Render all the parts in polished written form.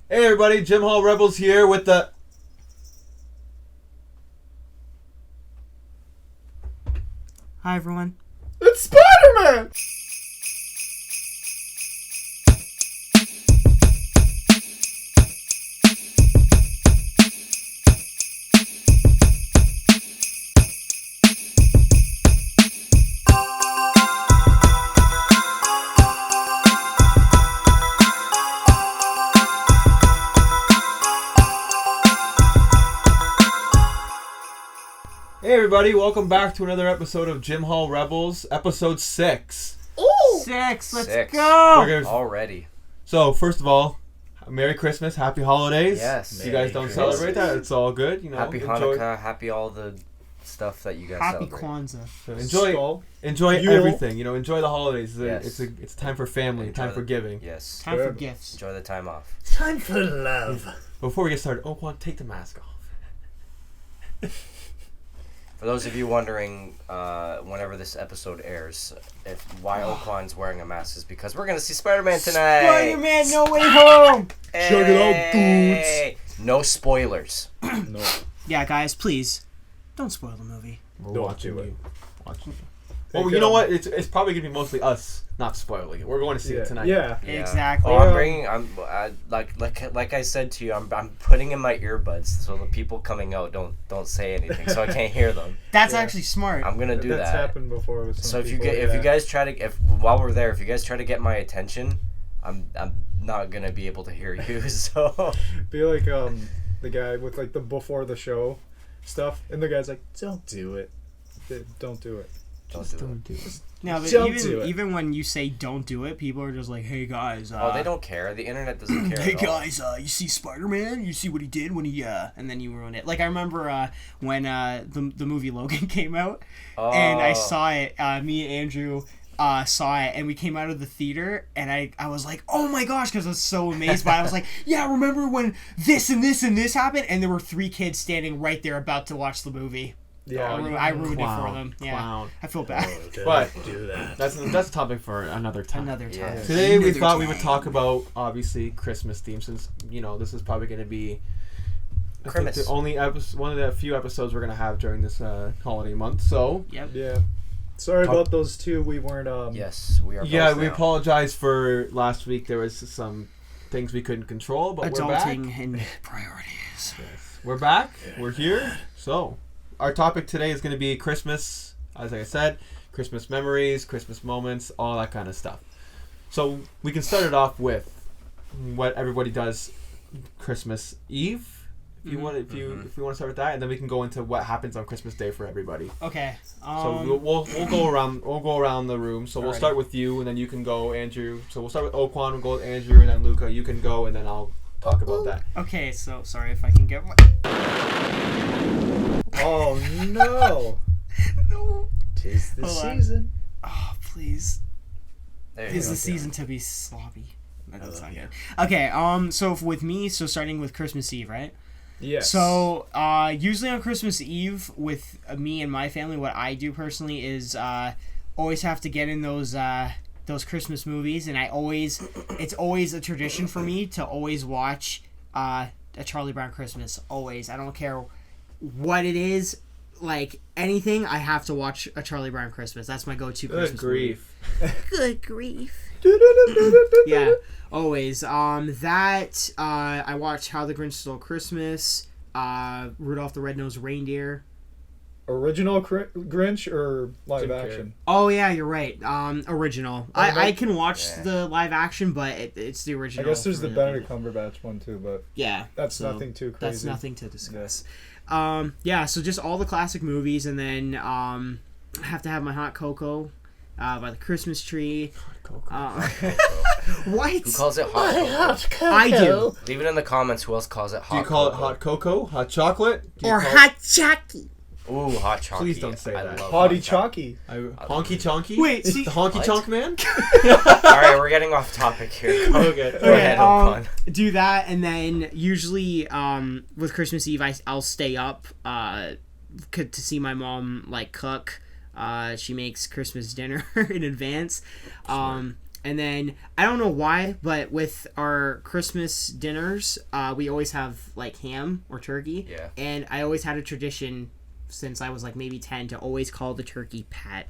Hey everybody, Jim Hall Rebels here with the... Hi everyone. It's Spider-Man! Hey everybody, welcome back to another episode of Jim Hall Rebels, episode 6. Ooh! 6, let's We're go! gonna- Already. So, first of all, Merry Christmas, Happy Holidays. Yes. If you guys don't Christmas. celebrate that, it's all good. You know, Happy enjoy, Hanukkah. Happy all the stuff that you guys Happy celebrate. Kwanzaa. so Skull. enjoy Yule. everything. You know, enjoy the holidays. Yes. It's time for family, Enjoy time for giving. Yes. Time for Good. gifts. Enjoy the time off. Time for love. Before we get started, Oakwan, take the mask off. For those of you wondering, whenever this episode airs, why Oakwan's wearing a mask is because we're gonna see Spider-Man tonight. Spider-Man, No Way Home! Hey! Check it out, dudes. No spoilers. No. Yeah, guys, please, don't spoil the movie. We're Don't watching do it. you. Watching you. Take Well, it you know on. what? It's probably gonna be mostly us not spoiling it. We're going to see it tonight. Yeah. Yeah. Exactly. Oh, I'm bringing. Like I said to you, I'm putting in my earbuds so the people coming out don't say anything, so I can't hear them. That's Yeah. actually smart. I'm gonna do That's that. happened before with some So if you people, if you guys try to while we're there, if you guys try to get my attention, I'm not gonna be able to hear you. So be like the guy with like the before the show stuff, and the guy's like, "Don't do it, don't do it." don't do it. No, but Don't do it. even when you say don't do it, people are just like, hey guys. Oh, they don't care. The internet doesn't care. Hey at all. guys, you see Spider-Man? You see what he did when he and then you ruined it. Like I remember when the movie Logan came out, and I Oh. saw it. Me and Andrew saw it, and we came out of the theater, and I was like, oh my gosh, because I was so amazed by it. I was like, yeah, remember when this and this and this happened? And there were 3 kids standing right there about to watch the movie. Yeah. I ruined it for Clown, them. Yeah, clown. I feel bad. But do that. That's a topic for another time. Another time. Yeah. Today we Another thought we time. would talk about obviously Christmas theme, since you know this is probably going to be I think Christmas. the only one of the few episodes we're going to have during this holiday month. So Yep. Yeah. Sorry about those two. We weren't. Yes, we are. yeah, both we now. apologize for last week. There was some things we couldn't control, but we're back. Adulting and priorities. We're back. We're here. So our topic today is going to be Christmas, as I said, Christmas memories, Christmas moments, all that kind of stuff. So we can start it off with what everybody does Christmas Eve. If you want, if you want to start with that, and then we can go into what happens on Christmas Day for everybody. Okay. So we'll go around. We'll go around the room. So we'll Alrighty. start with you, and then you can go, Andrew. So we'll start with Oakwan. We'll go with Andrew, and then Luca. You can go, and then I'll talk about that. Okay, so sorry if I can get one. Oh no! No. Tis the Hold on. season. Oh, please. There you It's go. the season to be sloppy. That doesn't sound good. Okay, so with me, so starting with Christmas Eve, right? Yes. So, usually on Christmas Eve with me and my family, what I do personally is always have to get in those Christmas movies, and it's always a tradition for me to always watch a Charlie Brown Christmas. Always, I don't care what it is, like anything, I have to watch a Charlie Brown Christmas. That's my go-to Good Christmas grief. movie. Good grief. Yeah, always. I watch How the Grinch Stole Christmas, Rudolph the Red-Nosed Reindeer. Original Grinch or live Jim Carrey. action? Oh yeah, you're right. Original. I can watch Yeah. the live action, but it's the I original. guess there's for the me. Benedict Cumberbatch one too, but Yeah, that's so nothing too crazy. That's nothing to discuss. Yeah, so just all the classic movies, and then I have to have my hot cocoa by the Christmas tree. What? Who calls it hot cocoa? I do. Leave it in the comments. Who else calls it hot? Do you call it cocoa? hot cocoa, hot chocolate, Do you Or call hot chocolate. Ooh, hot chocolate. Please don't say that. Hottie Chalky. Honky chonky? Wait, see- the honky What? chonk man? All right, we're getting off topic here. Go Okay. ahead, Oakwan. Do that, and then usually with Christmas Eve I'll stay up to see my mom like cook. She makes Christmas dinner in advance. And then I don't know why, but with our Christmas dinners, we always have like ham or turkey. Yeah. And I always had a tradition since I was like maybe 10 to always call the turkey Pat.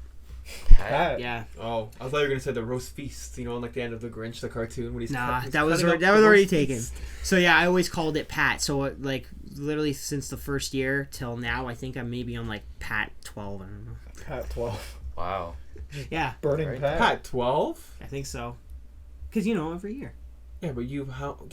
Pat. Yeah. Oh, I thought you were gonna say the roast feast. You know, like the end of the Grinch, the cartoon when he's Nah, he's that was cutting up that the was already roast taken. feast. So yeah, I always called it Pat. So like literally since the first year till now, I think I'm maybe on like Pat 12. I don't know. Pat 12. Wow. Yeah, Burning Right. Pat. Pat 12. I think so. Cause every year. Yeah, but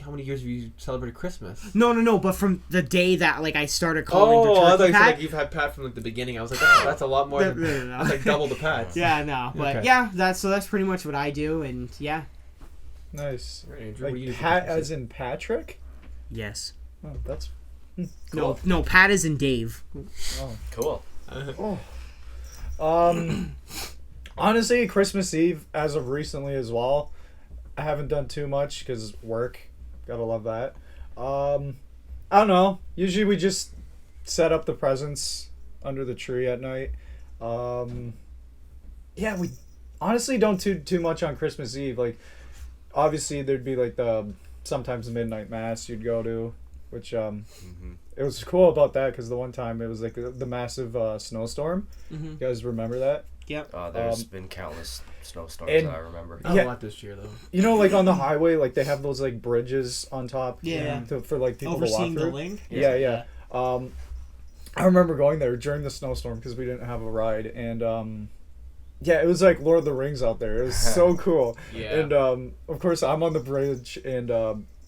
how many years have you celebrated Christmas? No. But from the day that like I started calling Oh, I the thought turkey you said Pat. like you've had Pat from like the beginning. I was like, that's a lot more. No, Than, no. That's like double the Pats. Yeah, no, but Okay. yeah, that's pretty much what I do, and yeah, Nice. Right, Andrew, what do you Like do for Pat Christmas? as in Patrick? yes. Oh, that's... No, Pat is in Dave. Oh. Cool. Honestly, Christmas Eve, as of recently as well, I haven't done too much because work. Gotta love that. I don't know. Usually we just set up the presents under the tree at night. Yeah, we honestly don't do too much on Christmas Eve. Like, obviously there'd be like the sometimes midnight mass you'd go to, which it was cool about that because the one time it was like the massive snowstorm. Mm-hmm. You guys remember that? Yep. There's been countless snowstorms and- that I remember. Not Yeah. a lot this year though. You know, like on the highway, like they have those like bridges on top. Yeah. For like people to walk Overseeing the through. link. Yeah. I remember going there during the snowstorm because we didn't have a ride, and yeah, it was like Lord of the Rings out there. It was so cool. Yeah. And of course, I'm on the bridge, and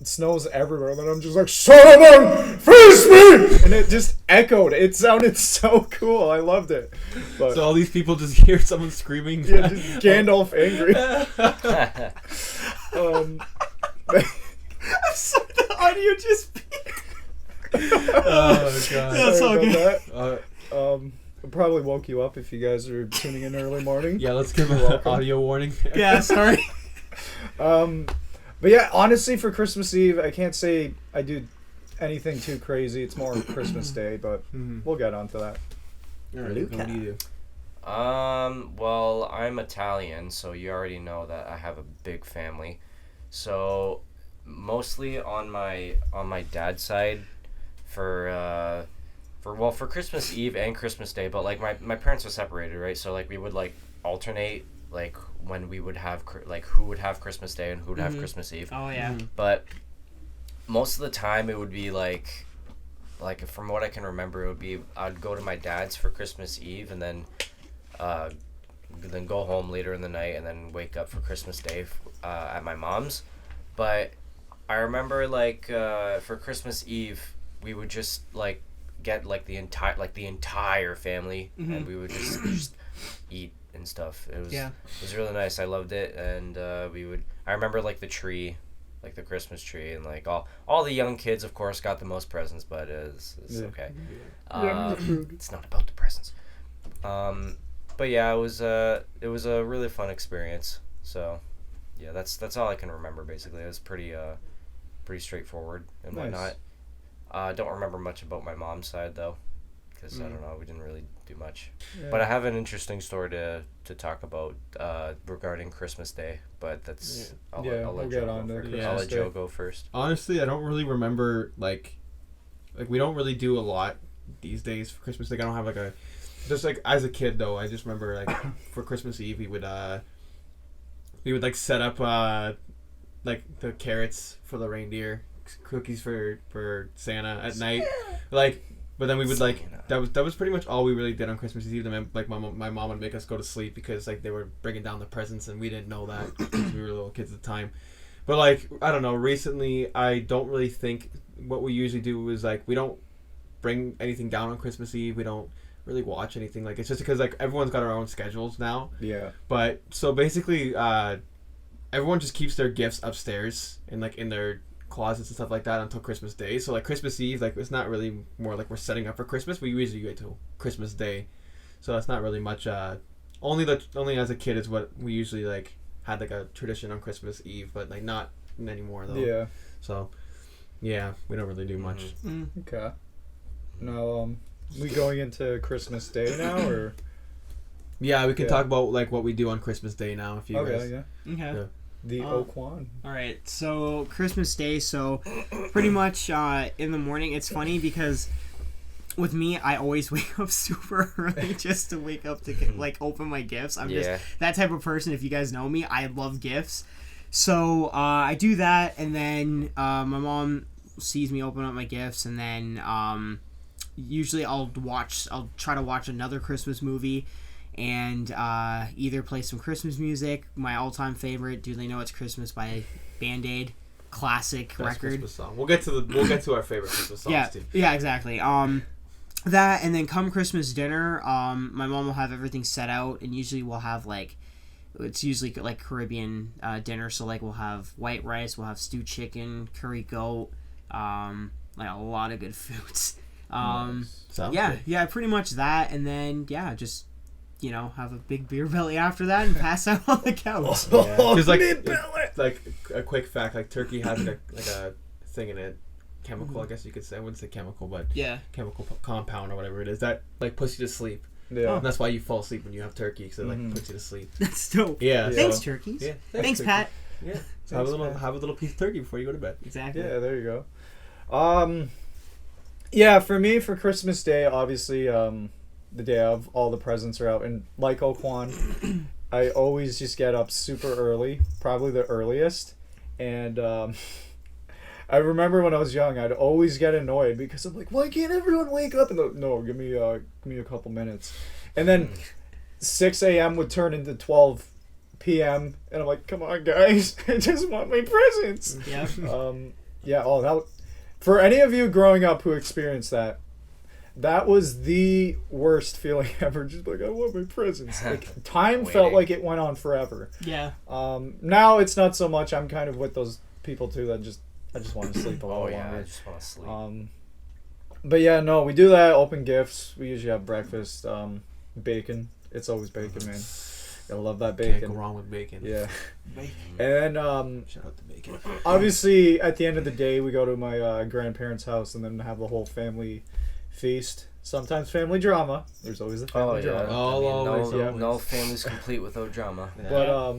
it snows everywhere. And then I'm just like, "Son of a, face me!" And it just echoed. It sounded so cool. I loved it. But So all these people just hear someone screaming. yeah, just Gandalf angry. The audio just. Oh god. That's all Sorry good. about that. It probably woke you up if you guys are tuning in early morning. Yeah, let's give You're an welcome. audio warning. Yeah, sorry. But yeah, honestly, for Christmas Eve, I can't say I do anything too crazy. It's more Christmas Day, but we'll get onto that. All right, Luca, what do you do? Well, I'm Italian, so you already know that I have a big family. So mostly on my dad's side for Christmas Eve and Christmas Day, but like my parents are separated, right? So like we would like alternate like when we would have like who would have Christmas Day and who would have Christmas Eve. Oh yeah. But most of the time it would be like from what I can remember, it would be I'd go to my dad's for Christmas Eve and then go home later in the night and then wake up for Christmas Day at my mom's. But I remember like for Christmas Eve we would just like get like the entire family and we would just eat and stuff. It was really nice. I loved it. And I remember like the tree, like the Christmas tree, and like all the young kids of course got the most presents, but it's okay. It's not about the presents. But yeah, it was a really fun experience. So yeah, that's all I can remember basically. It was pretty straightforward and Nice. whatnot. I don't remember much about my mom's side though, because I don't know, we didn't really do much. Yeah. But I have an interesting story to talk about regarding Christmas Day. But that's I'll we'll let get Joe on go to first. Christmas I'll let Day. Joe go first. Honestly, I don't really remember like we don't really do a lot these days for Christmas. Like I don't have like a just like as a kid though. I just remember like for Christmas Eve we would like set up like the carrots for the reindeer, cookies for Santa at night, like. But then we would like that was pretty much all we really did on Christmas Eve. Then like my mom would make us go to sleep because like they were bringing down the presents and we didn't know that because we were little kids at the time. But like I don't know. Recently, I don't really think what we usually do is like we don't bring anything down on Christmas Eve. We don't really watch anything. Like it's just because like everyone's got our own schedules now. Yeah. But so basically, everyone just keeps their gifts upstairs and like in their closets and stuff like that until Christmas Day. So like Christmas Eve, like it's not really more like we're setting up for Christmas. We usually wait till Christmas Day, so that's not really much. Only as a kid is what we usually like had like a tradition on Christmas Eve, but like not anymore though. Yeah. So yeah, we don't really do much. Okay. Now, we going into Christmas Day now, or? Yeah, we can Yeah. talk about like what we do on Christmas Day now if you guys. Okay. Yeah. Okay. Yeah. The Oquan. All right, so Christmas Day. So pretty much in the morning. It's funny because with me, I always wake up super early just to wake up to like open my gifts. I'm just that type of person. If you guys know me, I love gifts. So I do that, and then my mom sees me open up my gifts, and then usually I'll try to watch another Christmas movie, and either play some Christmas music. My all-time favorite, "Do They Know It's Christmas" by Band Aid, classic Best record. Christmas song. We'll get to our favorite Christmas songs too. Yeah, exactly. That, and then come Christmas dinner, my mom will have everything set out, and usually we'll have it's usually like Caribbean dinner, so like we'll have white rice, we'll have stewed chicken, curry goat, like a lot of good foods. Sounds good. Yeah, pretty much that, and then just have a big beer belly after that and pass out on the couch. Because like a quick fact, like turkey has like a thing in it, chemical, I guess you could say. I wouldn't say chemical, but chemical compound or whatever it is that like puts you to sleep. Yeah. And that's why you fall asleep when you have turkey, because it like puts you to sleep. That's dope. Yeah. Thanks, turkeys. Yeah. Thanks, Pat. Yeah. So have a little piece of turkey before you go to bed. Exactly. Yeah, there you go. Yeah, for me, for Christmas Day, obviously, the day of, all the presents are out, and like Oquan, I always just get up super early, probably the earliest, and I remember when I was young, I'd always get annoyed because I'm like, why can't everyone wake up? And no, give me a couple minutes, and then 6 a.m. would turn into 12 p.m. and I'm like, come on, guys, I just want my presents. Yeah. That. For any of you growing up who experienced that was the worst feeling ever. Just like, I want my presents. Like, time felt like it went on forever. Yeah. Now it's not so much. I'm kind of with those people too that I just want to sleep a little longer. I just want to sleep. But yeah, no, we do that. Open gifts. We usually have breakfast. Bacon. It's always bacon, man. I love that bacon. Can't go wrong with bacon. Yeah. Bacon. And shout out to bacon. Obviously, at the end of the day, we go to my grandparents' house and then have the whole family feast. Sometimes family drama. There's always the family drama. No family's complete without drama. Yeah. But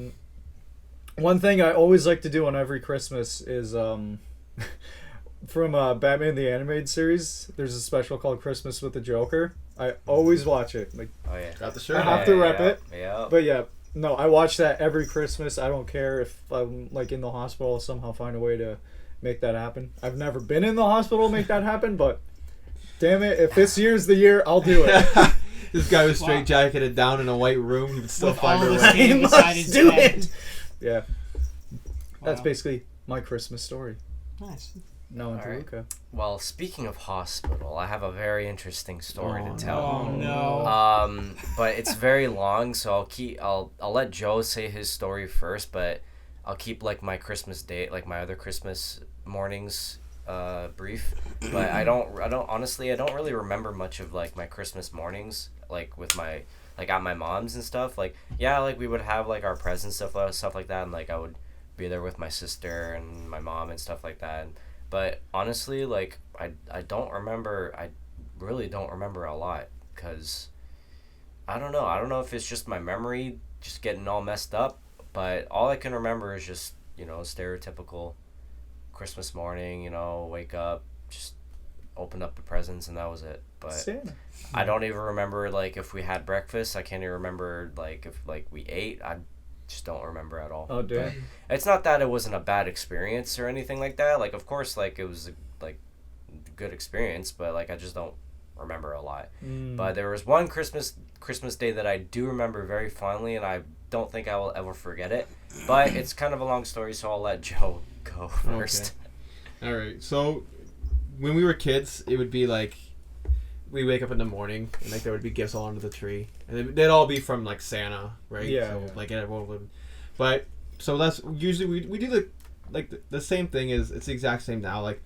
one thing I always like to do on every Christmas is from Batman the Animated Series. There's a special called Christmas with the Joker. I always watch it. Like, Got the shirt. I have to rep it. Yeah. But yeah, no, I watch that every Christmas. I don't care if I'm like in the hospital. I'll somehow find a way to make that happen. I've never been in the hospital to make that happen, but damn it, if this year's the year, I'll do it. This guy was straight jacketed down in a white room. He would still find a way. I must do it. Yeah. That's Wow. basically my Christmas story. Nice. No, into All right. Luca. Well, speaking of hospital, I have a very interesting story to tell. Oh no. But it's very long, so I'll let Joe say his story first, but I'll keep like my Christmas day, like my other Christmas mornings brief. But I don't honestly, I don't really remember much of like my Christmas mornings, like with my like at my mom's and stuff. Like like we would have like our presents, stuff like that, and like I would be there with my sister and my mom and stuff like that. But honestly, like I really don't remember a lot, because I don't know if it's just my memory just getting all messed up, but all I can remember is just, stereotypical Christmas morning, wake up, just open up the presents, and that was it. But Santa. I don't even remember like if we had breakfast. I can't even remember like if like we ate. I just don't remember at all. Oh, damn. But it's not that it wasn't a bad experience or anything like that. Like, of course, like it was like a good experience, but like I just don't remember a lot. But there was one Christmas day that I do remember very fondly, and I don't think I will ever forget it. But it's kind of a long story, so I'll let Joe go first. Okay. All right. So when we were kids, it would be like we wake up in the morning and like there would be gifts all under the tree, and they'd all be from like Santa, right? Yeah. So like everyone would, but so that's usually we do the same thing. Is it's the exact same now, like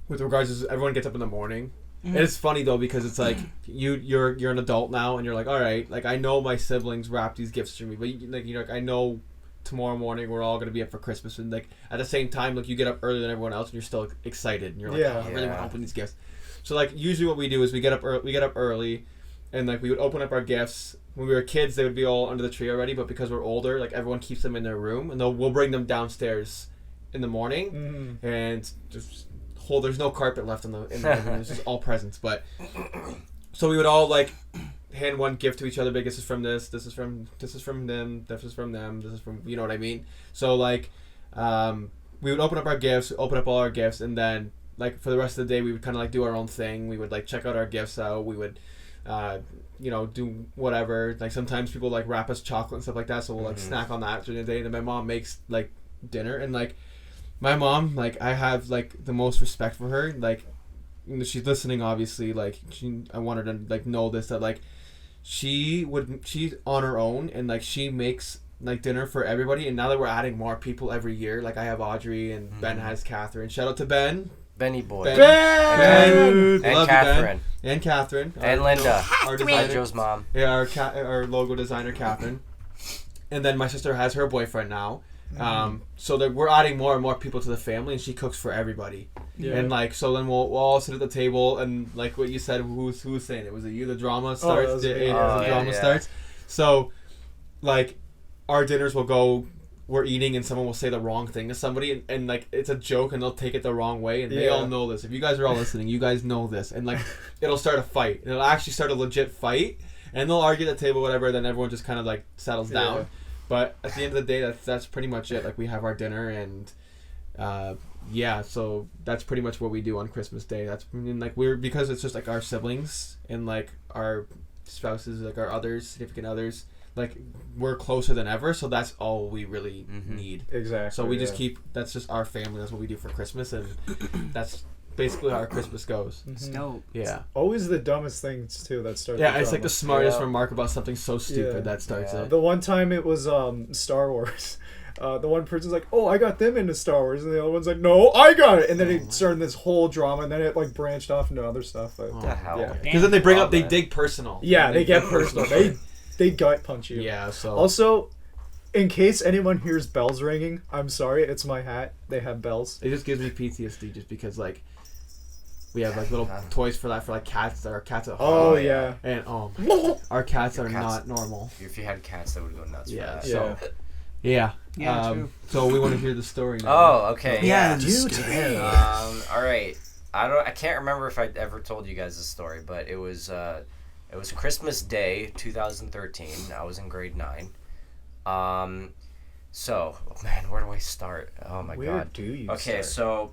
with regards to everyone gets up in the morning. And it's funny though, because it's like you're an adult now, and you're like, all right, like I know my siblings wrap these gifts for me, but like I know tomorrow morning we're all gonna be up for Christmas, and like at the same time, like you get up earlier than everyone else, and you're still excited, and you're like, I really want to open these gifts. So like usually what we do is we get up early, and like we would open up our gifts, when we were kids, they would be all under the tree already. But because we're older, like everyone keeps them in their room, and we'll bring them downstairs in the morning, and just there's no carpet left in the room. It's just all presents. But so we would all like hand one gift to each other. But this is from this is from them, this is from them, this is from, you know what I mean. So like we would open up our gifts, open up all our gifts, and then like for the rest of the day we would kind of like do our own thing. We would like check out our gifts out. We would do whatever. Like sometimes people like wrap us chocolate and stuff like that, so we'll like snack on that during the day. And then my mom makes like dinner, and like my mom, like I have like the most respect for her. Like, you know, she's listening obviously. Like I want her to like know this, that like she's on her own, and like she makes like dinner for everybody. And now that we're adding more people every year, like I have Audrey and Ben has Catherine. Shout out to Ben. Benny boy. Ben. And Love Catherine. You, Ben. And Catherine. And Linda. Our designer. Joe's mom. Yeah, our logo designer, Catherine. And then my sister has her boyfriend now. So that we're adding more and more people to the family, and she cooks for everybody. Yeah. And like, so then we'll all sit at the table, and like what you said, who's saying it? Was it you? The drama starts. Starts. So, like, our dinners will go. We're eating, and someone will say the wrong thing to somebody, and like it's a joke, and they'll take it the wrong way, and they all know this. If you guys are all listening, you guys know this, and like it'll start a fight. It'll actually start a legit fight, and they'll argue at the table, whatever. Then everyone just kind of like settles down. But at the end of the day, that's pretty much it. Like we have our dinner, and so that's pretty much what we do on Christmas Day. That's like because it's just like our siblings and like our spouses, like our others, significant others. Like we're closer than ever, so that's all we really need. Exactly. So we just that's just our family. That's what we do for Christmas, and that's basically how our Christmas goes. It's dope. Yeah. Always the dumbest things too that start. Yeah, it's like the smartest remark about something so stupid that starts it. The one time it was Star Wars. The one person's like, "Oh, I got them into Star Wars," and the other one's like, "No, I got it." And then it started this whole drama, and then it like branched off into other stuff. But, what the hell? Yeah. Because then they dig personal. Yeah, they get personal. They gut punch you. Yeah. So also, in case anyone hears bells ringing, I'm sorry, it's my hat. They have bells. It just gives me PTSD, just because like we have like little toys for that for like cats that are cats at home. Oh yeah. And our cats are not normal. If you had cats, that would go nuts. Yeah. For that. So. Yeah. True. So we want to hear the story now. Oh, okay. Yeah, you today. All right. I can't remember if I ever told you guys this story, but it was Christmas Day, 2013. I was in grade 9. So, man, where do I start? Oh my Where god. do you Okay, start? so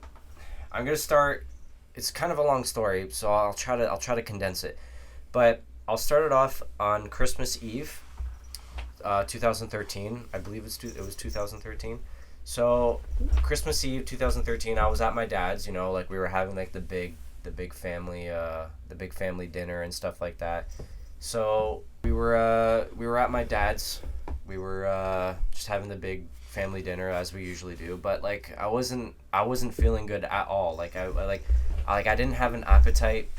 I'm gonna start. It's kind of a long story, so I'll try to condense it. But I'll start it off on Christmas Eve, 2013. I believe it was 2013. So Christmas Eve 2013, I was at my dad's. You know, like we were having like the big family dinner and stuff like that. So we were at my dad's. We were just having the big family dinner as we usually do. But like I wasn't feeling good at all. Like I didn't have an appetite.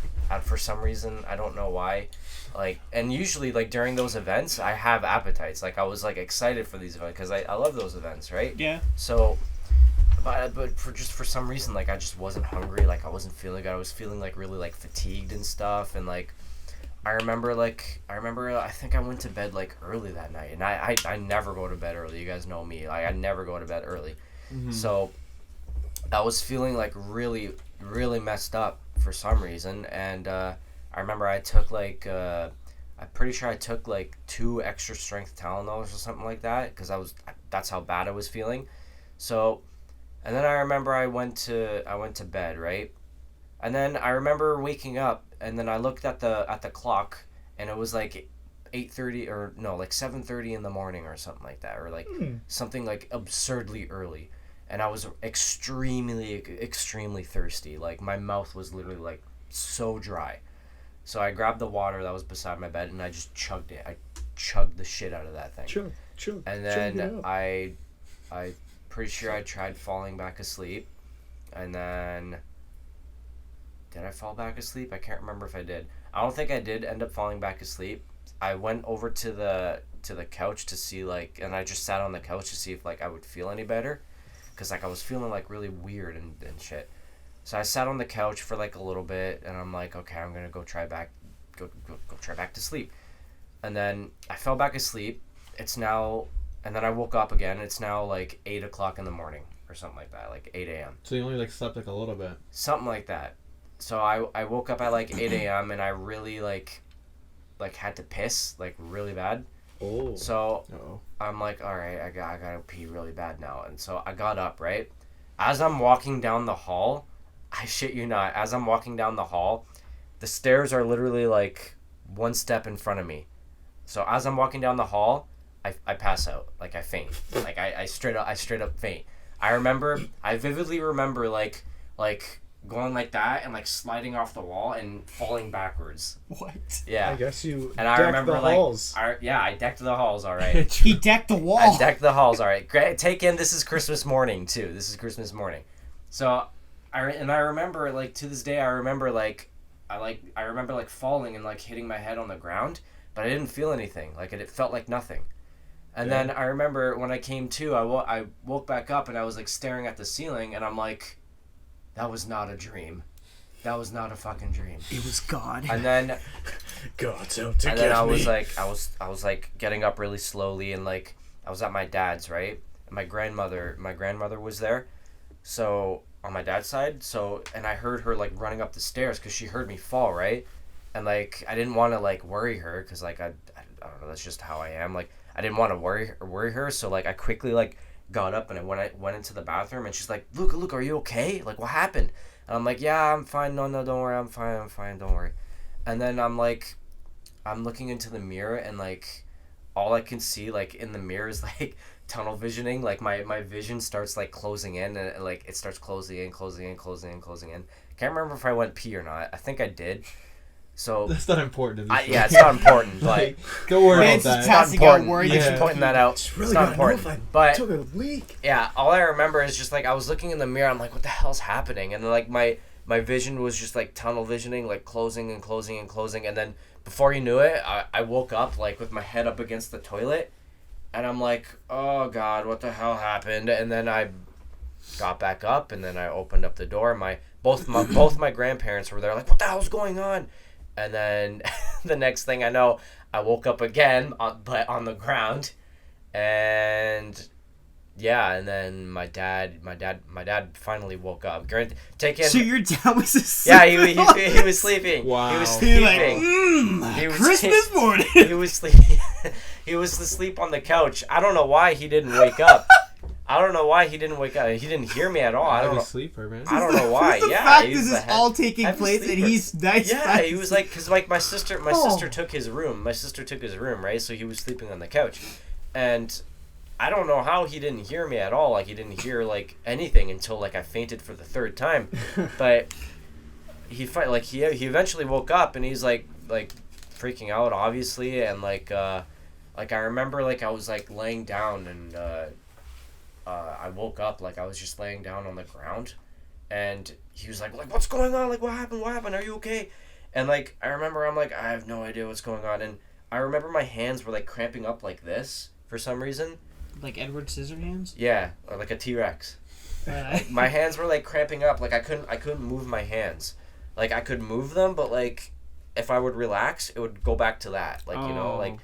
For some reason, I don't know why. Like, and usually like during those events, I have appetites. Like I was like excited for these events because I love those events, right? Yeah. So. But for some reason, like I just wasn't hungry. Like I wasn't feeling good. I was feeling like really like fatigued and stuff. And like I remember I think I went to bed like early that night. And I never go to bed early. You guys know me. Like I never go to bed early. Mm-hmm. So I was feeling like really really messed up for some reason. And I remember I took like I'm pretty sure I took like 2 extra strength Tylenols or something like that because that's how bad I was feeling. So. And then I remember I went to bed, right? And then I remember waking up, and then I looked at the clock, and it was like 8:30 or no, like 7:30 in the morning or something like that, or like something like absurdly early. And I was extremely thirsty. Like my mouth was literally like so dry. So I grabbed the water that was beside my bed, and I just chugged it. I chugged the shit out of that thing. Chug. And then I pretty sure I tried falling back asleep, and then did I fall back asleep? I can't remember if I did. I don't think I did end up falling back asleep. I went over to the couch to see like, and I just sat on the couch to see if like I would feel any better, because like I was feeling like really weird and shit. So I sat on the couch for like a little bit, and I'm like, okay, I'm gonna go try back to sleep. and then I fell back asleep. It's now, and then I woke up again. It's now like 8 o'clock in the morning or something like that, like 8 a.m. So you only like slept like a little bit. Something like that. So I woke up at like 8 a.m. and I really like had to piss like really bad. Oh. So Uh-oh. I'm like, all right, I gotta pee really bad now. And so I got up, right? As I'm walking down the hall, I shit you not, as I'm walking down the hall, the stairs are literally like one step in front of me. So as I'm walking down the hall, I pass out. Like I faint. Like I straight up faint. I vividly remember like going like that and like sliding off the wall and falling backwards. What? Yeah. I guess you And I decked remember the like halls. I decked the halls, all right. He decked the wall. I decked the halls, all right. Great. Take in, this is Christmas morning too. This is Christmas morning. So I remember like to this day I remember like I remember like falling and like hitting my head on the ground, but I didn't feel anything. Like it felt like nothing. And then I remember when I came to, I woke back up and I was like staring at the ceiling and I'm like, that was not a dream. That was not a fucking dream. It was God. And then God's out to and get then I me. was like I was like getting up really slowly and like I was at my dad's, right? And my grandmother was there. So on my dad's side, and I heard her like running up the stairs cuz she heard me fall, right? And like I didn't want to like worry her cuz like I don't know, that's just how I am. Like I didn't want to worry her, so like I quickly like got up and I went into the bathroom and she's like, Luke, are you okay? Like what happened? And I'm like, yeah, I'm fine. No, don't worry. I'm fine. Don't worry. And then I'm looking into the mirror and like all I can see like in the mirror is like tunnel visioning. Like my vision starts like closing in and like it starts closing in. Can't remember if I went pee or not. I think I did. So That's not important. yeah, it's not important, but Like, don't worry Man's about just that. passing out important. worried. Thanks Yeah. for pointing that out. Just really it's not gotta know important. if I But took a leak. yeah, all I remember is just like I was looking in the mirror. I'm like, what the hell's happening? And then, like my vision was just like tunnel visioning, like closing, and then before you knew it, I woke up like with my head up against the toilet, and I'm like, oh God, what the hell happened? And then I got back up, and then I opened up the door. Both my grandparents were there, like, what the hell's going on? And then the next thing I know, I woke up again, but on the ground, and yeah, and then my dad finally woke up. So your dad was asleep? Yeah, he was sleeping. Wow. He was You're like, sleeping. He was- Christmas morning. He was sleeping. He was asleep on the couch. I don't know why he didn't wake up. He didn't hear me at all. I don't Heavy know. sleeper, man. I don't know why. The Yeah, fact he's is a this all taking heavy place and sleeper. he's nice. Yeah, he was like, cause like my sister Oh. took his room. My sister took his room, right? So he was sleeping on the couch, and I don't know how he didn't hear me at all. Like he didn't hear like anything until like I fainted for the third time, but he eventually woke up and he's like freaking out obviously, and like I remember like I was like laying down and I woke up like I was just laying down on the ground, and he was like what's going on? Like what happened? Are you okay? And like I remember I'm like I have no idea what's going on, and I remember my hands were like cramping up like this for some reason. Like Edward Scissorhands? Yeah, or like a T-Rex. My hands were like cramping up, like I couldn't move my hands. Like I could move them, but like if I would relax, it would go back to that. Like you know, like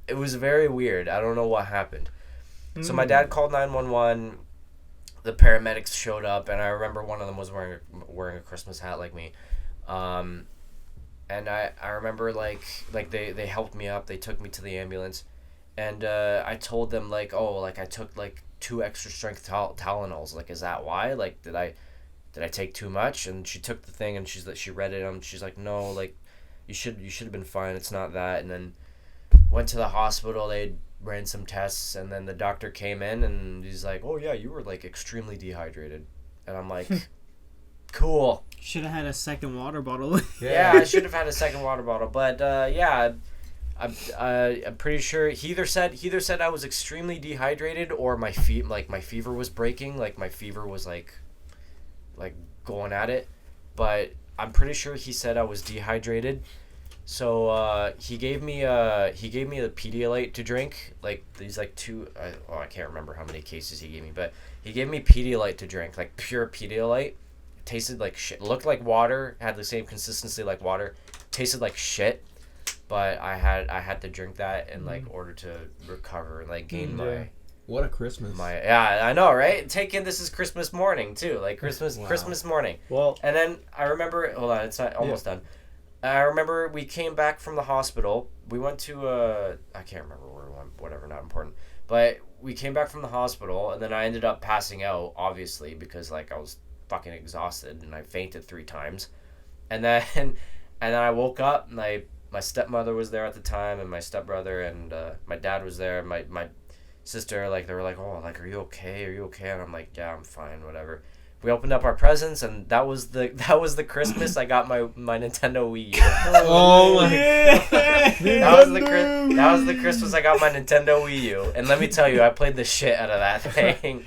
it was very weird. I don't know what happened. So my dad called 911. The paramedics showed up, and I remember one of them was wearing a Christmas hat like me. And I remember like they helped me up. They took me to the ambulance, and I told them like, oh, like I took like 2 extra strength Tylenols. Like, is that why? Like, did I take too much? And she took the thing and she read it and she's like, no, like you should have been fine. It's not that. And then went to the hospital. They ran some tests, and then the doctor came in and he's like, oh yeah, you were like extremely dehydrated. And I'm like, cool. Should have had a second water bottle. Yeah, I should have had a second water bottle, but yeah, I'm pretty sure he either said I was extremely dehydrated or my fever was breaking, like my fever was like going at it, but I'm pretty sure he said I was dehydrated. So he gave me the Pedialyte to drink, like these like 2 I can't remember how many cases he gave me, but he gave me Pedialyte to drink, like pure Pedialyte. It tasted like shit, looked like water, had the same consistency like water, tasted like shit. but I had to drink that in like order to recover and like gain Yeah. What a Christmas. yeah, I know, right? Take in, this is Christmas morning too, like Christmas Wow. Christmas morning. Well, And then I remember, hold on, it's not almost done. I remember we came back from the hospital. We went to I can't remember where we went, whatever, not important. But we came back from the hospital, and then I ended up passing out, obviously, because like I was fucking exhausted, and I fainted 3 times. And then I woke up, and my stepmother was there at the time, and my stepbrother, and my dad was there. My sister, like, they were like, oh, like, are you okay? Are you okay? And I'm like, yeah, I'm fine, whatever. We opened up our presents, and that was the Christmas I got my Nintendo Wii U. Oh my That was the Christmas I got my Nintendo Wii U. And let me tell you, I played the shit out of that thing.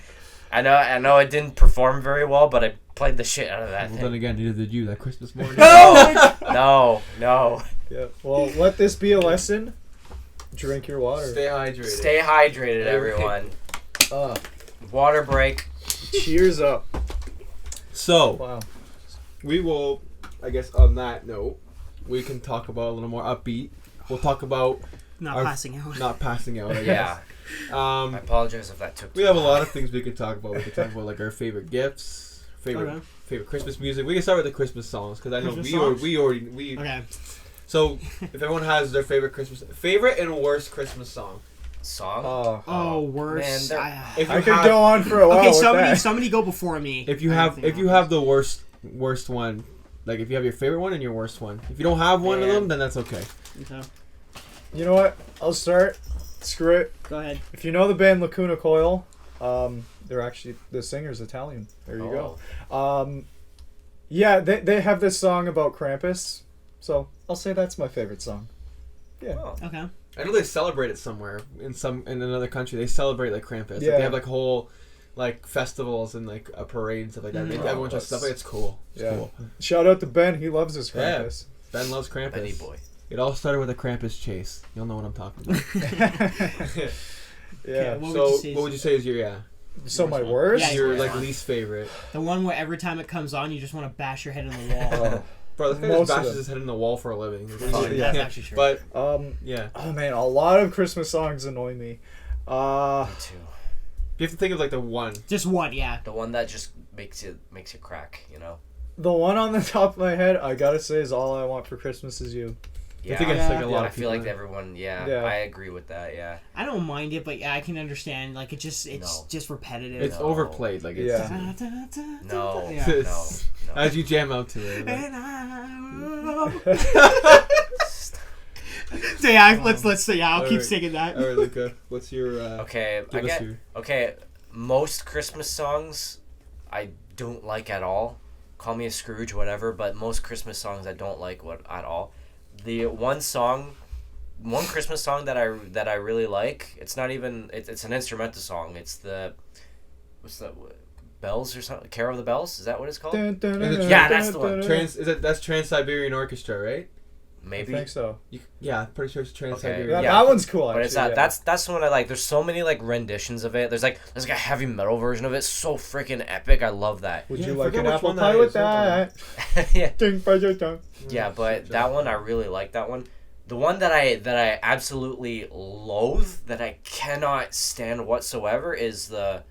I know it didn't perform very well, but I played the shit out of that Well, thing. then again, neither did you that Christmas morning. No. yeah. Well, let this be a lesson. Drink your water. Stay hydrated. Stay hydrated, everyone. Water break. Cheers up. So, Wow. we will, I guess, on that note, we can talk about a little more upbeat. We'll talk about Not Our- passing out. not passing out, I guess. Yeah. I apologize if that took too We have a long. lot of things we could talk about. We could talk about like our favorite gifts, favorite Christmas music. We can start with the Christmas songs because I know Christmas we songs? already. Okay. So if everyone has their favorite and worst Christmas song. Song? Oh, worse. Man, If you I could have, go on for a while Okay, with that. somebody go before me. if you have the worst one, like if you have your favorite one and your worst one. If you don't have one of Man. them, then that's okay. Okay. You know what? I'll start. Screw it. Go ahead. If you know the band Lacuna Coil, they're actually, the singer's Italian. There you go. Yeah, they have this song about Krampus, so I'll say that's my favorite song. Yeah. Oh. Okay. I know they celebrate it somewhere in another country. They celebrate like Krampus. Like, Yeah. they have like whole like festivals and like a parade and stuff like that. Mhm. Everyone just stuff like it's cool. It's cool. Shout out to Ben. He loves his Krampus. Ben loves Krampus. Benny boy. It all started with a Krampus chase. You'll know what I'm talking about. Yeah. What would So you say is- what would you say is your So my Yeah, worst? your yeah. like least favorite? The one where every time it comes on, you just want to bash your head in the wall. Oh. Bro, this guy Most just of bashes them. his head in the wall for a living. Oh, yeah. That's actually true. But Yeah. yeah, Oh man, a lot of Christmas songs annoy me. Me too. you have to think of like the one. Just one, yeah. The one that just makes you crack, you know? The one on the top of my head, I gotta say, is All I Want for Christmas Is You. Yeah. I think it's like a Yeah. lot I of feel people. like everyone, Yeah. I agree with that, yeah. I don't mind it, but yeah, I can understand. Like it's No. just repetitive. It's No. overplayed. Like it's Yeah. No. Yeah. No. as you jam out to it. Like, And so yeah, let's say yeah. I'll keep Alright. singing that. all right, Luca, what's your Okay, give us your okay, most Christmas songs I don't like at all. Call me a Scrooge, whatever, but most Christmas songs I don't like at all. The one Christmas song that I really like, it's not even it's an instrumental song. It's the what's that? Bells or something? Carol of the Bells? Is that what it's called? Yeah, that's the one. that's Trans-Siberian Orchestra, right? I Maybe. think so. Yeah, pretty sure it's Trans-Siberian. That, Yeah. that one's cool, actually. But it's that that's the one I like. There's so many like renditions of it. There's like a heavy metal version of it. So freaking epic. I love that. Would Yeah, you I like forget an which apple one pie that with is. Hold that? Yeah. Ding by your tongue. Yeah, but that one I really like that one. The one that I absolutely loathe, that I cannot stand whatsoever, is the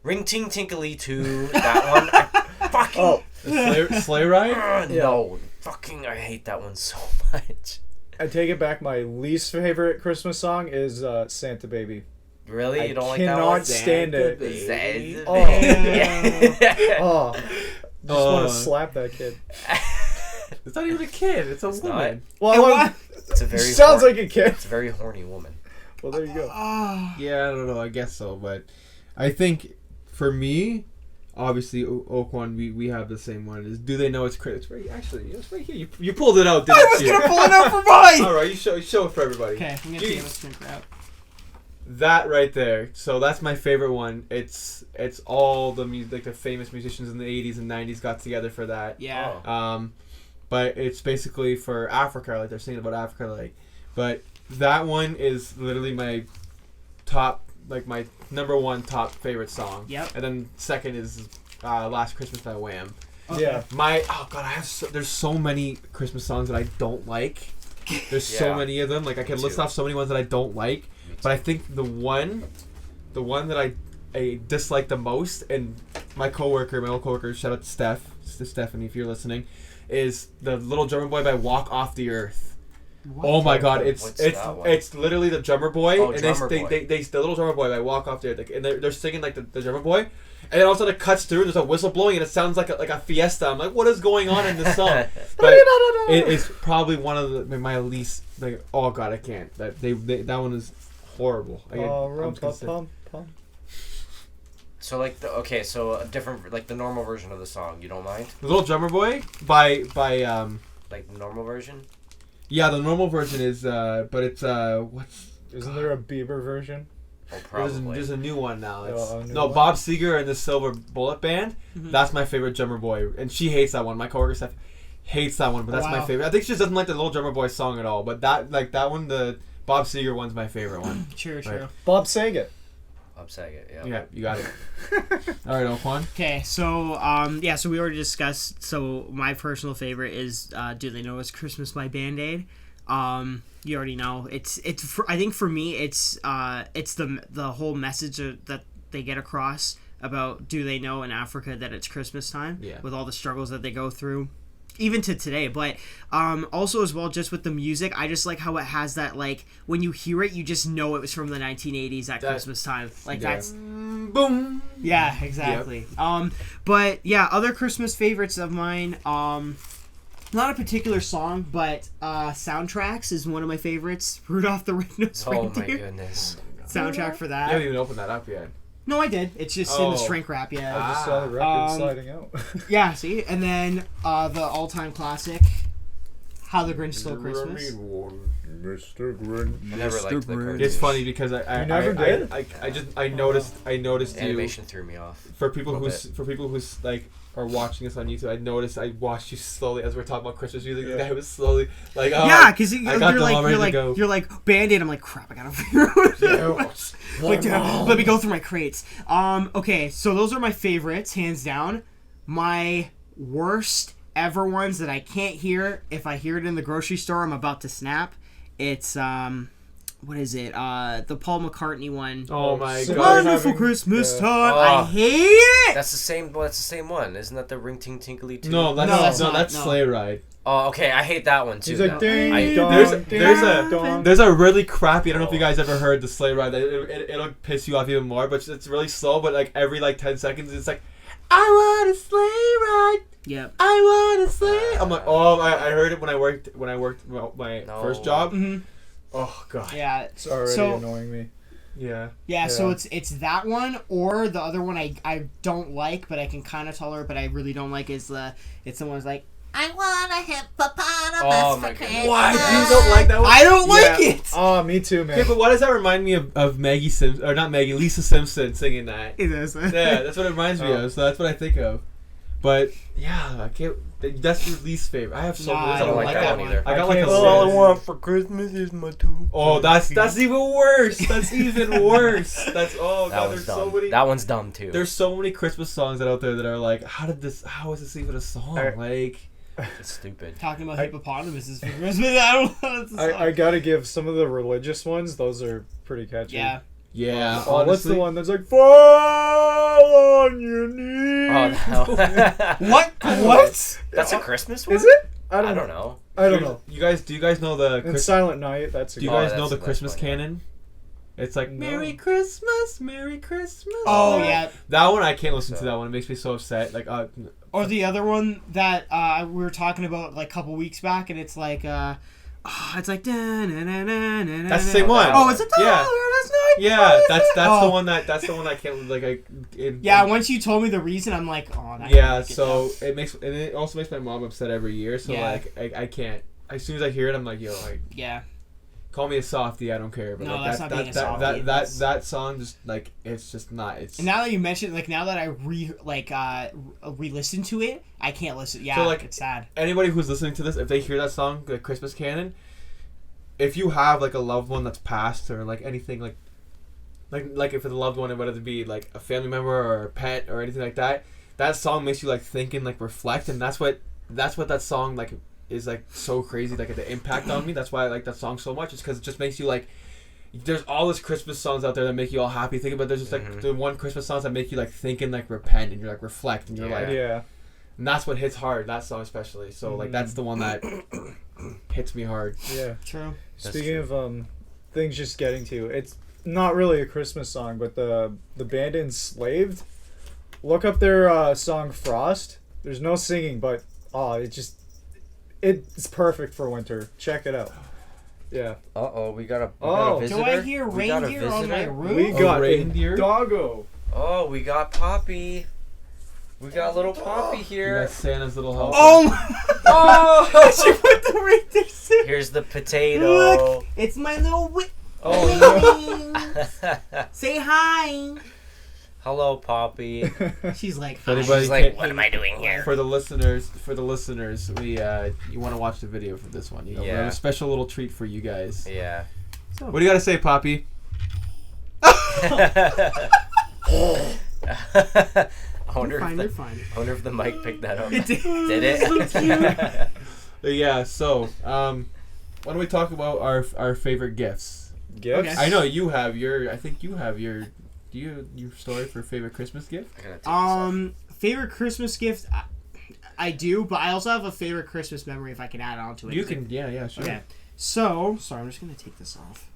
Ring Ting Tinkly 2. That one, I fucking Oh, Sleigh Ride? no, fucking I hate that one so much. I take it back. My least favorite Christmas song is Santa Baby. Really, you I don't like that cannot one? stand it. Zed. Oh. Yeah. Oh, just want Oh. to slap that kid. It's not even a kid. It's a It's woman. Well, And I what? love- It's a very sounds like a kid. it's a very horny woman. Well, there you go. Yeah, I don't know. I guess so, but I think for me, obviously Oakwan, we have the same one. Is Do They Know It's Christmas? It's right, actually, it's right here. You pulled it out, didn't I was you? gonna pull it out for mine. All right, you show it for everybody. Okay, I'm gonna Jeez. take a drink out. That right there. So that's my favorite one. It's all the like the famous musicians in the 80s and 90s got together for that. Yeah. Oh. But it's basically for Africa, like they're singing about Africa, like. But that one is literally my top, like my number one top favorite song. Yep. And then second is Last Christmas by Wham. Okay. Yeah. There's so many Christmas songs that I don't like. There's so Yeah. many of them. Like I could Me list too. off so many ones that I don't like, Me but I think the one that I dislike the most, and my old coworker, shout out to Stephanie if you're listening, is the Little Drummer Boy by Walk Off the Earth. Oh my God! What's that one? It's literally the Drummer Boy, Oh, and Drummer they Boy. the Little Drummer Boy by Walk Off the Earth, like, and they're singing like the Drummer Boy, and then all of a sudden it cuts through. There's a whistle blowing, and it sounds like a fiesta. I'm like, what is going on in this song? But it is probably one of my least. Like, oh God, I can't. That one is horrible. I'm just gonna say- Rum-pa-pum-pum. So like so a different like the normal version of the song. You don't mind? The Little Drummer Boy by Like the normal version? yeah, the normal version is but it's what's Isn't there a Bieber version? Oh, there's probably. a new one now. It's, a new no, one? Bob Seger and the Silver Bullet Band. That's my favorite Drummer Boy, and she hates that one. My coworker Steph hates that one, but that's my Wow. favorite. I think she just doesn't like the Little Drummer Boy song at all. But that one, the Bob Seger one's my favorite one. True. Bob Saget. Bob Saget, yeah. Yeah, you got it. All right, Oquan. Okay, so so we already discussed. So my personal favorite is "Do They Know It's Christmas" by Band Aid. You already know I think for me it's the whole message that they get across about do they know in Africa that it's Christmas time, Yeah. with all the struggles that they go through. Even to today, but also as well, just with the music, I just like how it has that, like, when you hear it, you just know it was from the 1980s at Christmas time. Like, Yeah. that's Boom. yeah, exactly. But yeah, other Christmas favorites of mine. Not a particular song, but soundtracks is one of my favorites. Rudolph the Red-Nosed Oh my Reindeer. goodness. Soundtrack for You that. haven't even opened that up yet. No, I did. It's just in Oh. the shrink wrap. Yeah. I just saw the record sliding out. Yeah. See, and then the all-time classic, "How the Grinch Stole Christmas." Mr. Grinch. I never liked the cartoon. It's funny because I You never did? I noticed you. Animation threw me off. For people A who's little like are watching us on YouTube, I noticed I watched you slowly as we're talking about Christmas music. Yeah. I was slowly like, oh, Yeah, because I you're got them all ready to like go. you're like Band-Aid. I'm like, crap. I gotta figure out. Yeah. Like, let me go through my crates. Okay, so those are my favorites, hands down. My worst ever ones that I can't hear. If I hear it in the grocery store, I'm about to snap. It's what is it? The Paul McCartney one. Oh my So- god. Wonderful having- Christmas yeah. time. Oh. I hate it. That's the same. Well, that's the same one. Isn't that the Ring Ting Tinkly too? No, that's No, that's not, that's no. Sleigh Ride. Oh, okay. I hate that one too. He's like, though. ding, I- dong, There's ding, dong. there's a really crappy. I don't know if you guys ever heard the Sleigh Ride. It'll piss you off even more, but it's really slow. But like every 10 seconds, it's like, I want a sleigh ride. Yep. I want a sleigh. I'm like, oh, I heard it when I worked my No. first job. Mm-hmm. Oh god. Yeah. It's already So- annoying me. Yeah. Yeah, so Yeah. it's that one, or the other one I don't like, but I can kind of tolerate, but I really don't like is it's the one that's like, I want a hippopotamus Oh for my God. Christmas. Why you don't like that one? I don't like Yeah. it. Oh, me too, Okay, man. but why does that remind me of Maggie Simpson, or not Maggie, Lisa Simpson singing that? It is. Yeah, that's what it reminds me Oh. of. So that's what I think of. But yeah, I can't. That's your least favorite. I have so Nah, many. I don't like that one one. either. I got like a can't list. say it. want for Christmas is my two. Oh, that's even worse. That's even worse. That's That god. one's There's so dumb. many. That one's dumb too. There's so many Christmas songs out there that are like, how is this even a song? I- Like, It's stupid. Talking about I- hippopotamuses for Christmas. I don't know. It's a song. I gotta give some of the religious ones. Those are pretty catchy. Yeah. yeah. Oh, what's the honestly. one that's like fall on your knees? Oh, that What? What? That's a Christmas one. Is it? I don't know. I don't know. Do you guys know the? And Silent Night. That's a Do you good guys that's- know the that's Christmas funny. canon? It's like No. Merry Christmas, Merry Christmas. Oh yeah. That one I can't listen to. So- That one it makes me so upset. Like, Or the other one that we were talking about like a couple weeks back, and it's like it's like that's That's the same one. Oh, is it? Yeah. Yeah, that's the Oh. one that I can't like. Yeah, once you told me the reason, I'm like, oh. That Yeah, can't get so down. it also makes my mom upset every year. So Yeah. like I can't. As soon as I hear it, I'm like, yo, like, Yeah. call me a softie. I don't care. But No, like, that's that, not being that, a that, softie, that, that's- that song just like it's just not. It's And now that you mention, like, now that I re-listen to it, I can't listen. Yeah, So, like, it's sad. anybody who's listening to this, if they hear that song, the Christmas canon, if you have like a loved one that's passed or like anything like if it's a loved one, whether it be like a family member or a pet or anything like that, that song makes you like think and like reflect, and that's what that song like is like so crazy, like the impact on me. That's why I like that song so much. It's because it just makes you like. There's all this Christmas songs out there that make you all happy. Think about there's just like the one Christmas songs that make you like think and like repent and you're like reflect and you're like and that's what hits hard. That song especially. So like that's the one that hits me hard. Yeah. True. Speaking of things just getting to you, it's not really a Christmas song, but the band Enslaved. Look up their song Frost. There's no singing, but it's perfect for winter. Check it out. Yeah. We got a visitor. Do I hear reindeer on my roof? We got reindeer. Doggo. Oh, we got Poppy. We got little Poppy You here. got Santa's little helper. Oh! She put the reindeer. Here's the potato. Look, it's my little Say hi. Hello, Poppy. She's like, If anybody She's like, can't- what am I doing here? For the listeners, we you want to watch the video for this one. We have a special little treat for you guys. Yeah. What do you got to say, Poppy? I wonder You're fine. I wonder if the mic picked that up. It did. Did it? Yeah. So, why don't we talk about our favorite gifts? Gifts? Okay. I know you have your. I think you have your. Do you your story for favorite Christmas gift? I gotta take this off. Favorite Christmas gift, I do, but I also have a favorite Christmas memory if I can add on to it. You can. Yeah. Sure. Okay. So, sorry, I'm just gonna take this off.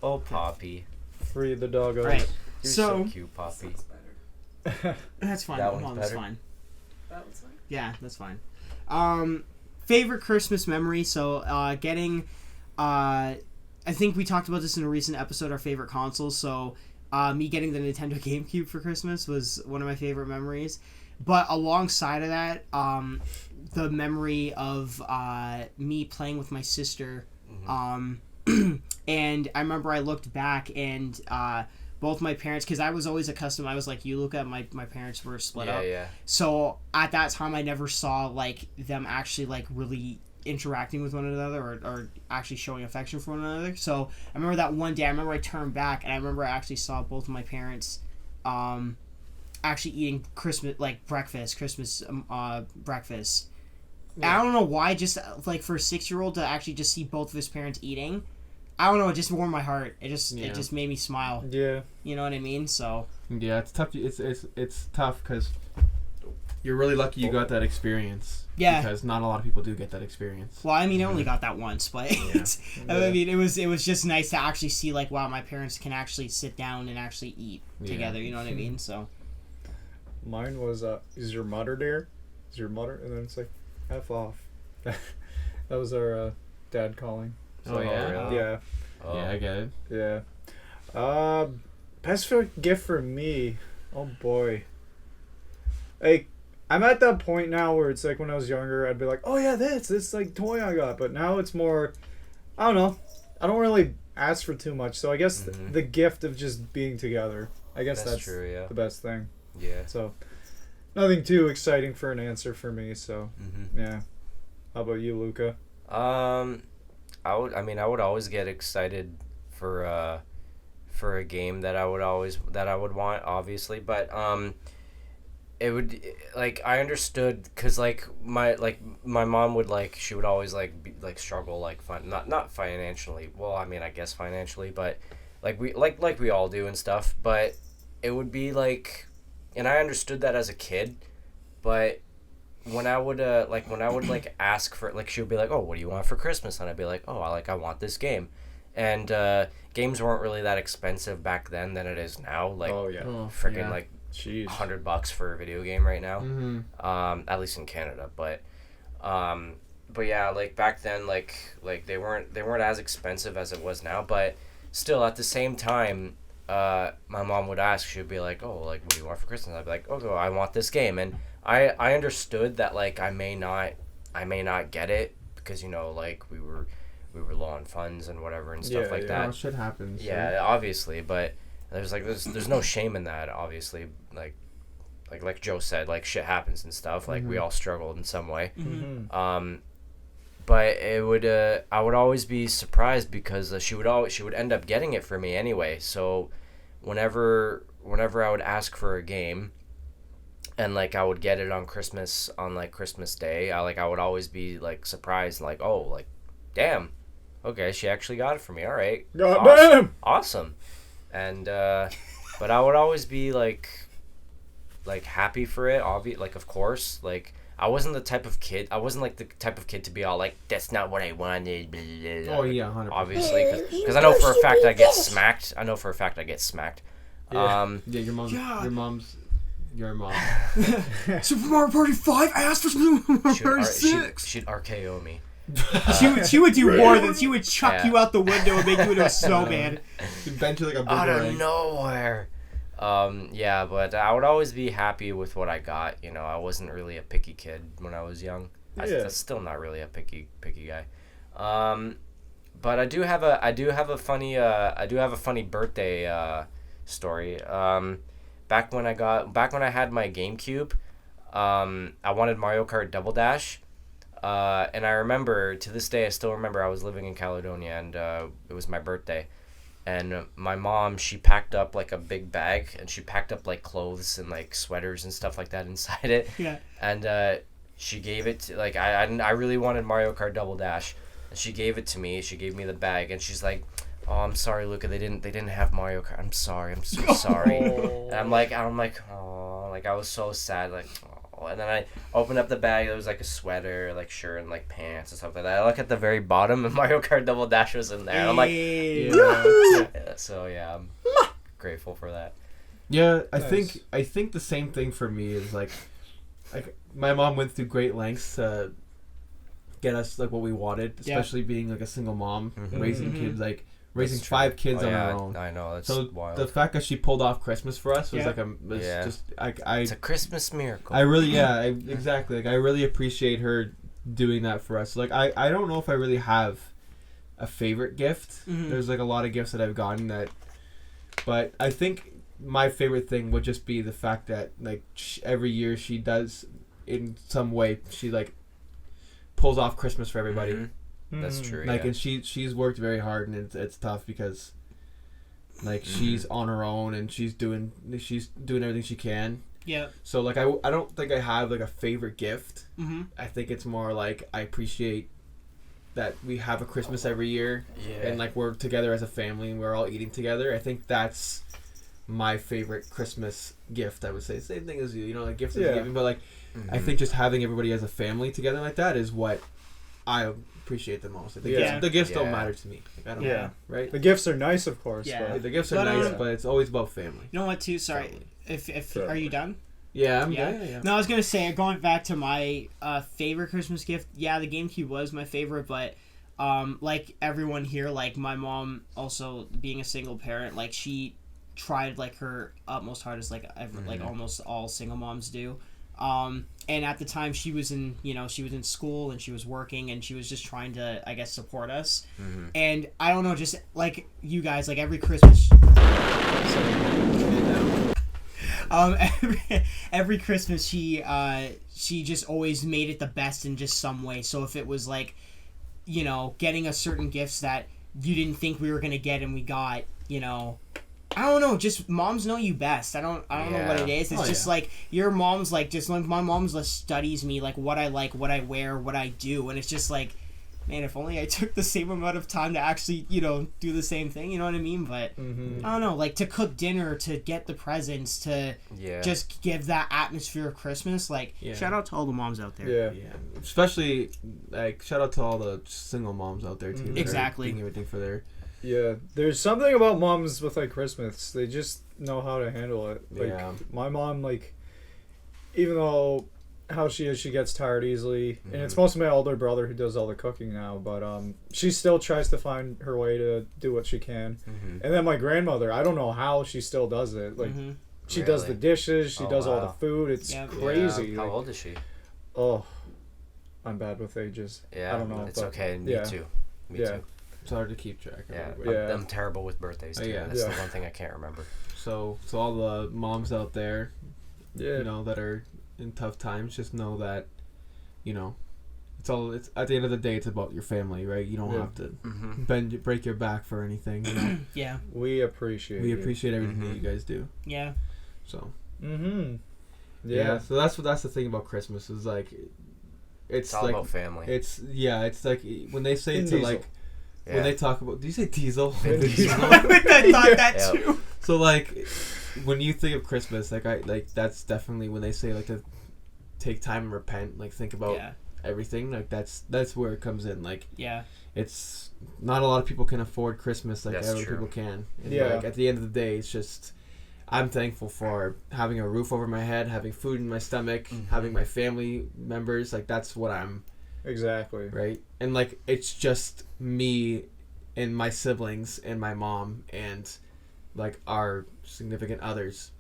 Oh, Poppy. Free the doggos. Right. You're So so cute, Poppy. that's fine. That Hold one's on, that's better. fine. That was fine. Yeah, that's fine. Favorite Christmas memory. So, getting, I think we talked about this in a recent episode. Our favorite consoles. So, me getting the Nintendo GameCube for Christmas was one of my favorite memories. But alongside of that, the memory of me playing with my sister. And I remember I looked back and both my parents, because I was always accustomed, I was like you, Luca, my parents were split up. Yeah. So at that time, I never saw like them actually like really interacting with one another or actually showing affection for one another. So I remember that one day, I turned back and I remember I actually saw both of my parents actually eating Christmas breakfast. Yeah. I don't know why, just like for a 6-year-old to actually just see both of his parents eating, I don't know, it just warmed my heart. It just made me smile. Yeah. You know what I mean? So Yeah, it's tough. It's tough because you're really lucky you got that experience. Yeah. Because not a lot of people do get that experience. well, I mean, I only got that once, but I mean, it was just nice to actually see like, wow, my parents can actually sit down and actually eat together. You know what I mean? So Mine was, is your mother there? Is your mother? And then it's like, F off. That was our dad calling. Oh, yeah? Really? Yeah. Oh. Yeah, I get it. Yeah. Best gift for me. Oh boy. Like, I'm at that point now where it's like when I was younger, I'd be like, oh yeah, this like toy I got. But now it's more, I don't know. I don't really ask for too much. So I guess the gift of just being together. I guess that's true, yeah. the best thing. Yeah. So, nothing too exciting for an answer for me. So, yeah. How about you, Luca? I would always get excited for a game that I would want, obviously, but it would, like, I understood because like my mom would she would always struggle not financially, well, I mean, I guess financially, but we all do and stuff, but it would be like, and I understood that as a kid, but when I would ask for, she would be like, oh, what do you want for Christmas? And I'd be like, oh, I want this game. And games weren't really that expensive back then than it is now. Freaking Jeez. $100 for a video game right now. Mm-hmm. At least in Canada, but yeah, like back then, like they weren't as expensive as it was now, but still at the same time, my mom would ask, she'd be like, oh, like, what do you want for Christmas? I'd be like, oh, I want this game. And I understood that, like, I may not get it because, you know, like, we were low on funds and whatever and stuff like that. Oh, shit happens. Yeah, obviously, but there's no shame in that, obviously. Like Joe said, like, shit happens and stuff. Like, we all struggled in some way. Mm-hmm. But it would I would always be surprised because she would end up getting it for me anyway. So whenever I would ask for a game, and like I would get it on Christmas Christmas Day. I would always be like surprised, like, oh, like, damn, okay, she actually got it for me. All right, God damn! awesome. And but I would always be like happy for it. Like, of course, like I wasn't the type of kid. I wasn't like the type of kid to be all like, that's not what I wanted. Blah, blah, blah. Oh yeah, 100%. Obviously, because I know for a fact I get smacked. Yeah. Yeah, your mom. Super Mario Party 5 asked for Super Mario Party 6. She'd RKO me. She would do more than she would chuck you out the window and make you into a snowman. She'd bend you like a Out of boomerang. nowhere. Yeah, but I would always be happy with what I got. You know, I wasn't really a picky kid when I was young. I'm still not really a picky guy. But I do have a funny birthday story. Back when I had my GameCube, I wanted Mario Kart Double Dash. And I remember, to this day, I still remember I was living in Caledonia, and it was my birthday. And my mom, she packed up like a big bag, and she packed up like clothes and like sweaters and stuff like that inside it. Yeah. And she gave it to, like, I really wanted Mario Kart Double Dash, and she gave it to me. She gave me the bag, and she's like, "Oh, I'm sorry, Luca. They didn't have Mario Kart. I'm sorry. I'm so sorry." And I'm like, oh, like I was so sad, like. And then I opened up the bag. There was like a sweater, like shirt, and like pants and stuff like that. I look at the very bottom, and Mario Kart Double Dash was in there. And I'm like, yeah. So yeah, I'm grateful for that. Yeah, I Nice. think the same thing for me is like my mom went through great lengths to get us like what we wanted, especially being like a single mom, raising kids, like raising That's true. 5 kids on yeah, her own. I know, that's So wild. the fact that she pulled off Christmas for us was Yeah. just It's a Christmas miracle. I really exactly, like I really appreciate her doing that for us. Like I don't know if I really have a favorite gift. There's like a lot of gifts that I've gotten but I think my favorite thing would just be the fact that like every year she does in some way, she like pulls off Christmas for everybody. That's true. Like, yeah. and she's worked very hard, and it's tough because like she's on her own and she's doing everything she can. Yeah. So like I don't think I have like a favorite gift. Mm-hmm. I think it's more like I appreciate that we have a Christmas every year, and like we're together as a family and we're all eating together. I think that's my favorite Christmas gift. I would say same thing as you know, like gifts is giving, but like I think just having everybody as a family together like that is what I appreciate the most. Like, the gifts don't matter to me. Like, I don't know, right? The gifts are nice, of course. Yeah. But The gifts are nice, but it's always about family. You know what? Too sorry. Family. If are you done? Yeah, Yeah. No, I was gonna say, going back to my favorite Christmas gift. Yeah, the GameCube was my favorite, but like everyone here, like my mom, also being a single parent, like she tried like her utmost hardest, like like almost all single moms do. And at the time she was in school and she was working and she was just trying to, I guess, support us. And I don't know, just like you guys, like every Christmas. Every Christmas she just always made it the best in just some way. So if it was like, you know, getting us certain gifts that you didn't think we were gonna get and we got, you know, I don't know, just moms know you best. I don't know what it is. It's just like your mom's like, just like my mom's like studies me, like what I like, what I wear, what I do, and it's just like, man, if only I took the same amount of time to actually, you know, do the same thing, you know what I mean? But I don't know, like to cook dinner, to get the presents, to just give that atmosphere of Christmas. Like, shout out to all the moms out there. Yeah. Especially like shout out to all the single moms out there too. Exactly. Doing everything for their. Yeah, there's something about moms with like Christmas. They just know how to handle it. Like my mom, like even though how she is, she gets tired easily, and it's mostly my older brother who does all the cooking now. But she still tries to find her way to do what she can. And then my grandmother, I don't know how she still does it. Like she does the dishes, she does all the food. It's crazy. Yeah. How old is she? Oh, I'm bad with ages. Yeah, I don't know. It's okay. Me too. Me too. It's hard to keep track of. Yeah. I'm terrible with birthdays too. Yeah. That's the one thing I can't remember. So all the moms out there, Yeah. you know, that are in tough times, just know that, you know, it's at the end of the day, it's about your family, right? You don't have to break your back for anything. You know? We appreciate everything that you guys do. Yeah. So. Yeah. So that's the thing about Christmas is like, It's all like about family. it's like when they say Vin to Diesel. like when they talk about. Do you say Diesel? Vin Diesel. I thought that Yeah. too. So like when you think of Christmas, like that's definitely when they say like to take time and repent, like think about everything. Like that's where it comes in. Like it's not a lot of people can afford Christmas like That's other true. people can. And Yeah. like at the end of the day, it's just I'm thankful for having a roof over my head, having food in my stomach, having my family members. Like that's what I'm. Exactly. Right, and like it's just me and my siblings and my mom and like our significant others.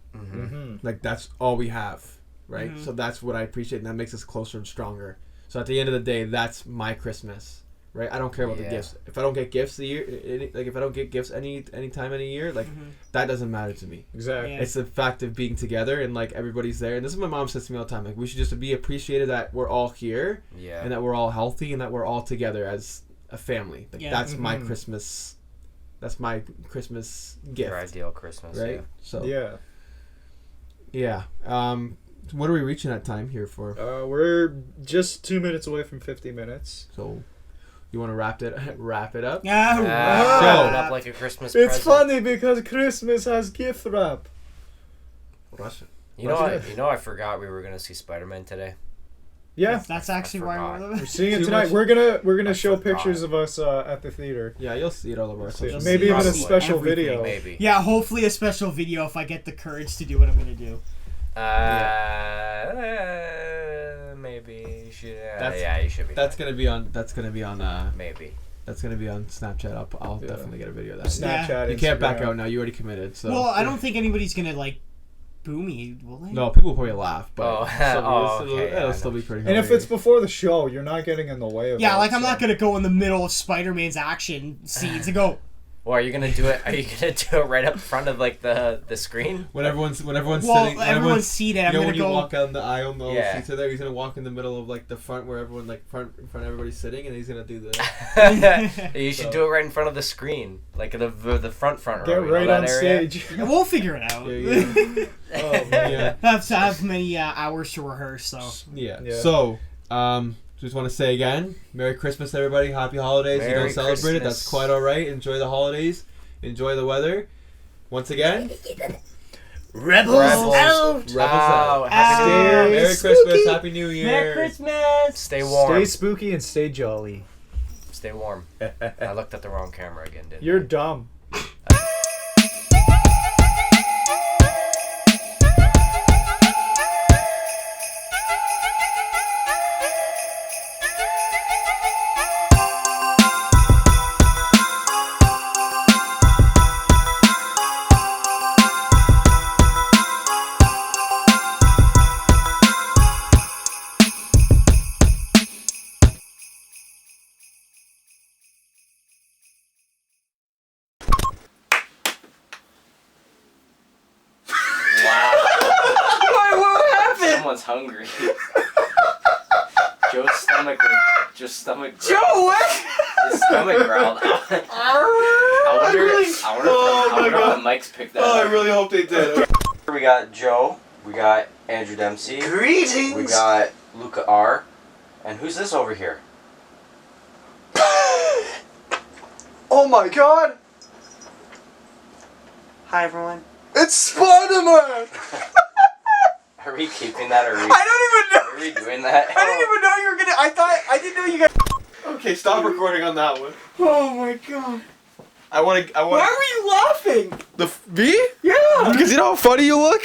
Like that's all we have, right? So that's what I appreciate, and that makes us closer and stronger. So at the end of the day, that's my Christmas, right? I don't care about the gifts. If I don't get gifts a year, like if I don't get gifts any time in a year, like that doesn't matter to me. Exactly. It's the fact of being together and like everybody's there. And this is what my mom says to me all the time. Like we should just be appreciated that we're all here, and that we're all healthy, and that we're all together as a family. Like that's my Christmas. That's my Christmas gift. Your ideal Christmas, right? Yeah. So yeah. What are we reaching at time here for? We're just 2 minutes away from 50 minutes. So, you want to wrap it up? Yeah. Wrap it up like a Christmas It's present. funny because Christmas has gift wrap. Russian. You know, I forgot we were gonna see Spider-Man today. Yeah, That's actually why we're seeing it Too tonight. much- We're gonna show forgot. pictures of us at the theater. Yeah, you'll see it all over our social media. Maybe even a Probably. special Everything. video. Maybe. Yeah, hopefully a special video if I get the courage to do what I'm gonna do. Maybe you should. That's- You should be. That's fine. gonna be on. That's gonna be on. Maybe. That's gonna be on Snapchat. I'll Yeah. definitely get a video of that. Snapchat. You can't back Instagram. out now. You already committed. So. Well, I don't think anybody's gonna like boo me, will they? No, people will probably laugh, but Oh, it'll still be pretty. And if hilarious. it's before the show, you're not getting in the way of it. Yeah, like I'm so- not gonna go in the middle of Spider-Man's action scenes and go. Well, are you gonna do it? Are you gonna do it right up front of like the screen? when everyone's Well, sitting, everyone's seated. I'm you know gonna when you go. walk down the aisle, the Yeah. seats are there. He's gonna walk in the middle of like the front where everyone in front of everybody's sitting, and he's gonna do the. You should do it right in front of the screen, like the front row. Get you know right that on area? stage. We'll figure it out. Yeah. Oh, man. Yeah. I have many hours to rehearse, so. Yeah. Yeah. So, just want to say again, Merry Christmas, everybody. Happy holidays. You Merry don't celebrate it. That's Christmas. quite all right. Enjoy the holidays. Enjoy the weather. Once again, Rebels, out! Rebels out. Happy New Stay Year. Merry spooky. Christmas. Happy New Year. Merry Christmas. Stay warm. Stay spooky and stay jolly. Stay warm. I looked at the wrong camera again, didn't You're dumb. Someone's hungry. Joe's stomach. Joe, what? His stomach growled. I wonder if the mics picked that up. really hope they did. We got Joe. We got Andrew Dempsey. Greetings. We got Luca R. And who's this over here? Oh my god! Hi everyone. It's Spider-Man! Are we keeping that or are I we doing that? I didn't even know you were gonna. I didn't know you guys. Okay, stop recording on that one. Oh my god. I want Why were you laughing? the me? Yeah. Because you know how funny you look.